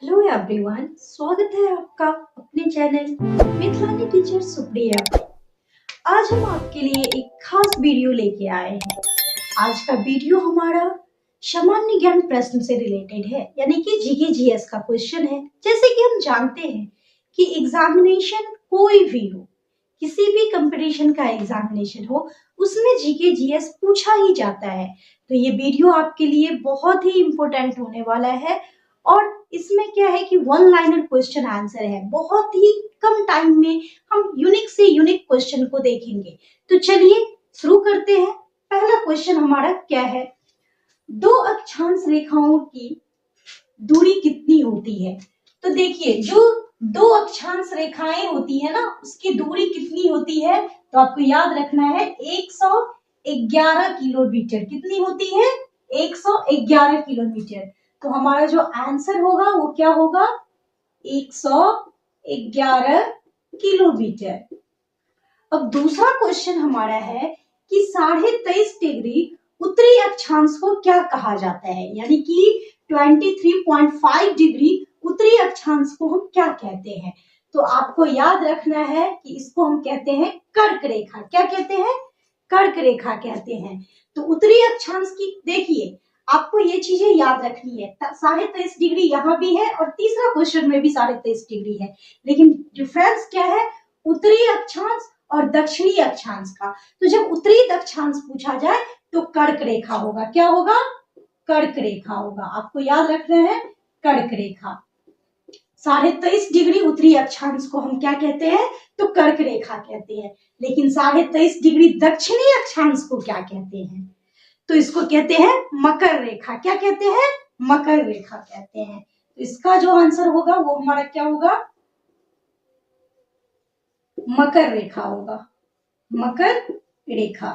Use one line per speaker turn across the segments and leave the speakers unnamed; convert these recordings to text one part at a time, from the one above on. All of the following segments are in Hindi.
हेलो एवरीवन, स्वागत है आपका अपने चैनल मिथिलानी टीचर सुप्रिया पे। आज हम आपके लिए एक खास वीडियो लेके आए हैं। आज का वीडियो हमारा सामान्य ज्ञान प्रश्न से रिलेटेड है, यानी कि जीके जीएस का क्वेश्चन है। जैसे कि हम जानते हैं कि एग्जामिनेशन कोई भी हो, किसी भी कंपटीशन का एग्जामिनेशन हो, उसमें जीके जीएस पूछा ही जाता है। तो ये वीडियो आपके लिए बहुत ही इम्पोर्टेंट होने वाला है और इसमें क्या है कि वन लाइनर क्वेश्चन आंसर है। बहुत ही कम टाइम में हम यूनिक से यूनिक क्वेश्चन को देखेंगे। तो चलिए शुरू करते हैं। पहला क्वेश्चन हमारा क्या है, दो अक्षांश रेखाओं की दूरी कितनी होती है। तो देखिए, जो दो अक्षांश रेखाएं होती है ना, उसकी दूरी कितनी होती है, तो आपको याद रखना है 111 किलोमीटर। कितनी होती है? 111 किलोमीटर। तो हमारा जो आंसर होगा वो क्या होगा? 111 किलोमीटर। अब दूसरा क्वेश्चन हमारा है कि 23.5 डिग्री उत्तरी अक्षांश को क्या कहा जाता है, यानी कि 23.5 डिग्री उत्तरी अक्षांश को हम क्या कहते हैं। तो आपको याद रखना है कि इसको हम कहते हैं कर्क रेखा। क्या कहते हैं? कर्क रेखा कहते हैं। तो उत्तरी अक्षांश की देखिए, आपको ये चीजें याद रखनी है। 23.5 डिग्री यहाँ भी है और तीसरा क्वेश्चन में भी 23.5 डिग्री है, लेकिन डिफरेंस क्या है? उत्तरी अक्षांश और दक्षिणी अक्षांश का। तो जब उत्तरी अक्षांश पूछा जाए तो कर्क रेखा होगा। क्या होगा? कर्क रेखा होगा। आपको याद रखना है कर्क रेखा। 23.5 डिग्री उत्तरी अक्षांश को हम क्या कहते हैं? तो कर्क रेखा कहते हैं। लेकिन 23.5 डिग्री दक्षिणी अक्षांश को क्या कहते हैं? तो इसको कहते हैं मकर रेखा। क्या कहते हैं? मकर रेखा कहते हैं। तो इसका जो आंसर होगा वो हमारा क्या होगा? मकर रेखा होगा। मकर रेखा।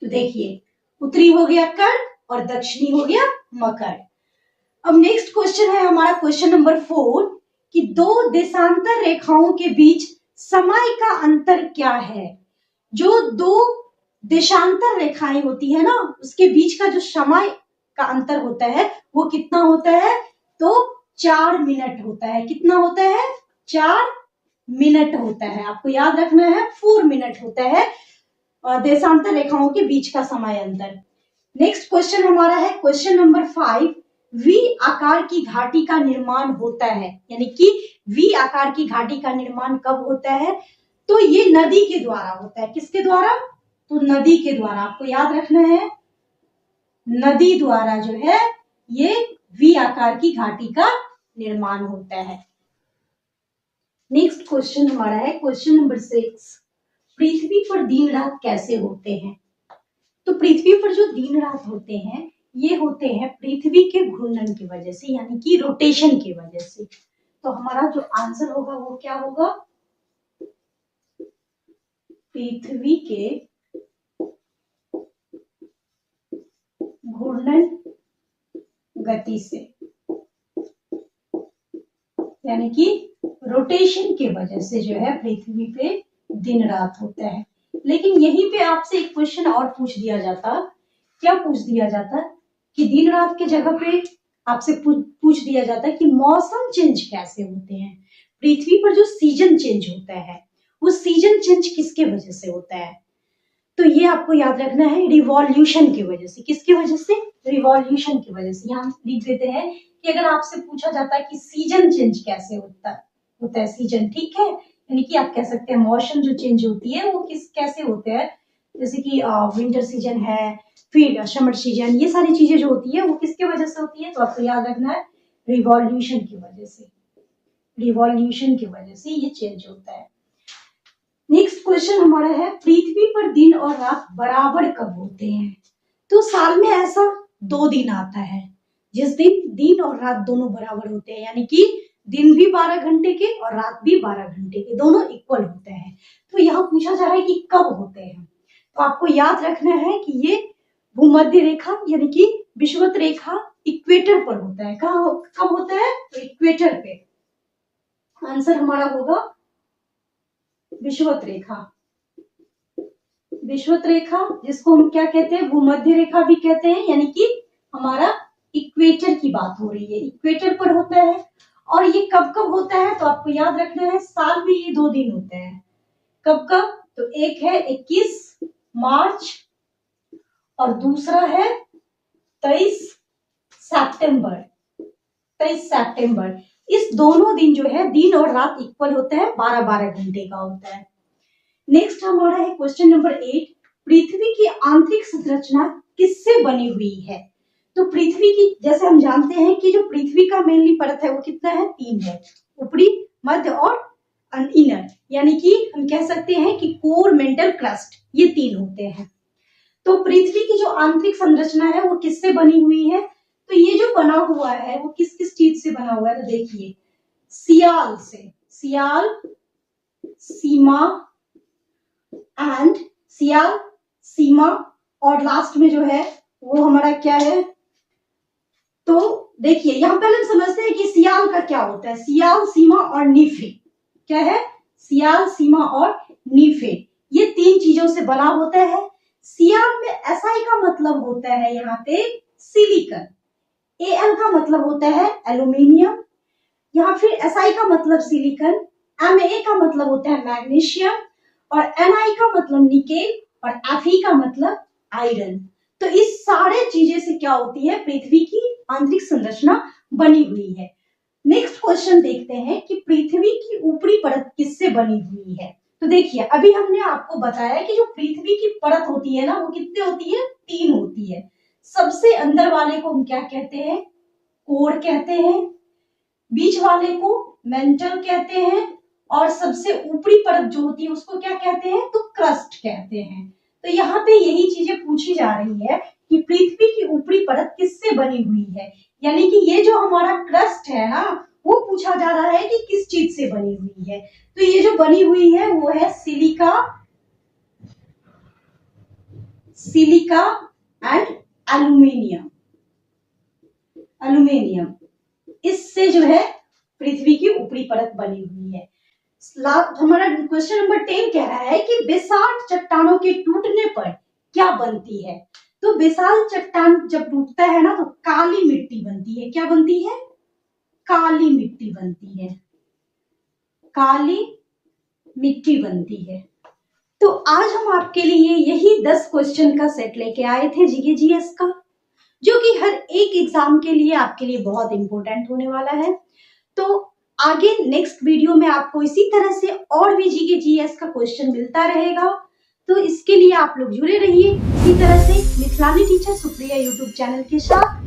तो देखिए, उत्तरी हो गया कर्क और दक्षिणी हो गया मकर। अब नेक्स्ट क्वेश्चन है हमारा क्वेश्चन नंबर 4 कि दो देशांतर रेखाओं के बीच समय का अंतर क्या है। जो दो देशांतर रेखाएं होती है ना, उसके बीच का जो समय का अंतर होता है वो कितना होता है? तो 4 मिनट होता है। कितना होता है? 4 मिनट होता है। आपको याद रखना है 4 मिनट होता है देशांतर रेखाओं के बीच का समय अंतर। नेक्स्ट क्वेश्चन हमारा है क्वेश्चन नंबर 5, वी आकार की घाटी का निर्माण होता है, यानी कि वी आकार की घाटी का निर्माण कब होता है? तो ये नदी के द्वारा होता है। किसके द्वारा? तो नदी के द्वारा। आपको याद रखना है नदी द्वारा जो है ये वी आकार की घाटी का निर्माण होता है। नेक्स्ट क्वेश्चन हमारा है क्वेश्चन नंबर 6, पृथ्वी पर दिन रात कैसे होते हैं। तो पृथ्वी पर जो दिन रात होते हैं ये होते हैं पृथ्वी के घूर्णन की वजह से, यानी कि रोटेशन की वजह से। तो हमारा जो आंसर होगा वो क्या होगा? पृथ्वी के घूर्णन गति से, यानी कि रोटेशन की वजह से जो है पृथ्वी पे दिन रात होता है। लेकिन यहीं पे आपसे एक क्वेश्चन और पूछ दिया जाता। क्या पूछ दिया जाता? कि दिन रात के जगह पे आपसे पूछ दिया जाता है कि मौसम चेंज कैसे होते हैं। पृथ्वी पर जो सीजन चेंज होता है वो सीजन चेंज किसके वजह से होता है? तो ये आपको याद रखना है रिवॉल्यूशन की वजह से। किसकी वजह से? रिवॉल्यूशन की वजह से। यहाँ लिख देते हैं कि अगर आपसे पूछा जाता है कि सीजन चेंज कैसे होता है सीजन, ठीक है, यानी कि आप कह सकते हैं मौसम जो चेंज होती है वो कैसे होते हैं। जैसे कि विंटर सीजन है, फिर समर सीजन, ये सारी चीजें जो होती है वो किसके वजह से होती है? तो आपको याद रखना है रिवॉल्यूशन की वजह से। रिवॉल्यूशन की वजह से ये चेंज होता है। नेक्स्ट क्वेश्चन हमारा है पृथ्वी पर दिन और रात बराबर कब होते हैं। तो साल में ऐसा 2 दिन आता है जिस दिन दिन और रात दोनों बराबर होते हैं, यानी कि दिन भी 12 घंटे के और रात भी 12 घंटे के, दोनों इक्वल होते हैं। तो यहाँ पूछा जा रहा है कि कब होते हैं। तो आपको याद रखना है कि ये भूमध्य रेखा यानी कि विषुवत रेखा इक्वेटर पर होता है। कब होता है? तो इक्वेटर पे। आंसर हमारा होगा विषुवत रेखा। विषुवत रेखा जिसको हम क्या कहते हैं? भूमध्य रेखा भी कहते हैं, यानी कि हमारा इक्वेटर की बात हो रही है, इक्वेटर पर होता है। और ये कब कब होता है तो आपको याद रखना है, साल में ये 2 दिन होते हैं। कब कब? तो एक है 21 मार्च और दूसरा है 23 सितंबर। 23 सितंबर, इस दोनों दिन जो है दिन और रात इक्वल होता है, 12-12 घंटे का होता है। नेक्स्ट हमारा है क्वेश्चन नंबर 8, पृथ्वी की आंतरिक संरचना किससे बनी हुई है? तो पृथ्वी की, जैसे हम जानते हैं कि जो पृथ्वी का मेनली परत है वो कितना है? 3 है, ऊपरी, मध्य और इनर, यानी कि हम कह सकते हैं कि कोर, मेंटल, क्रस्ट, ये 3 होते हैं। तो पृथ्वी की जो आंतरिक संरचना है वो किससे बनी हुई है? तो ये जो बना हुआ है वो किस किस चीज से बना हुआ है? तो देखिए, सियाल से, सियाल, सीमा एंड सियाल, सीमा, और लास्ट में जो है वो हमारा क्या है? तो देखिए यहाँ पहले हम समझते हैं कि सियाल का क्या होता है। सियाल, सीमा और नीफे, क्या है? सियाल, सीमा और नीफे, ये 3 चीजों से बना होता है। सियाल में एसआई का मतलब होता है यहाँ पे सिलिकॉन, एल का मतलब होता है एल्यूमिनियम, यहाँ फिर एसआई का मतलब सिलिकॉन, एमए का मतलब होता है मैग्नीशियम, और एनआई का मतलब निकेल, और एफई का मतलब आयरन। तो इस सारे चीजें से क्या होती है? पृथ्वी की आंतरिक संरचना बनी हुई है। नेक्स्ट क्वेश्चन देखते हैं कि पृथ्वी की ऊपरी परत किससे बनी हुई है? तो देखिए, अभी हमने आपको बताया कि जो पृथ्वी की परत होती है ना वो कितनी होती है? 3 होती है। सबसे अंदर वाले को हम क्या कहते हैं? कोर कहते हैं, बीच वाले को मेंटल कहते हैं, और सबसे ऊपरी परत जो होती है उसको क्या कहते हैं? तो क्रस्ट कहते हैं। तो यहाँ पे यही चीजें पूछी जा रही है कि पृथ्वी की ऊपरी परत किससे बनी हुई है, यानी कि ये जो हमारा क्रस्ट है ना वो पूछा जा रहा है कि किस चीज से बनी हुई है। तो ये जो बनी हुई है वो है silica, silica and aluminium, aluminium, इससे जो है पृथ्वी की ऊपरी परत बनी हुई है। हमारा क्वेश्चन नंबर 10 कह रहा है कि बेसाल्ट चट्टानों के टूटने पर क्या बनती है? तो बेसाल्ट चट्टान जब टूटता है ना तो काली मिट्टी बनती है। क्या बनती है? काली मिट्टी बनती है, काली मिट्टी बनती है। तो आज हम आपके लिए यही 10 क्वेश्चन का सेट लेके आए थे जीके जीएस का, जो कि हर एक एग्जाम के लिए आपके लिए बहुत इंपॉर्टेंट होने वाला है। तो आगे नेक्स्ट वीडियो में आपको इसी तरह से और भी जीके जीएस का क्वेश्चन मिलता रहेगा। तो इसके लिए आप लोग जुड़े रहिए इसी तरह से मिथिलानी टीचर सुप्रिया यूट्यूब चैनल के साथ।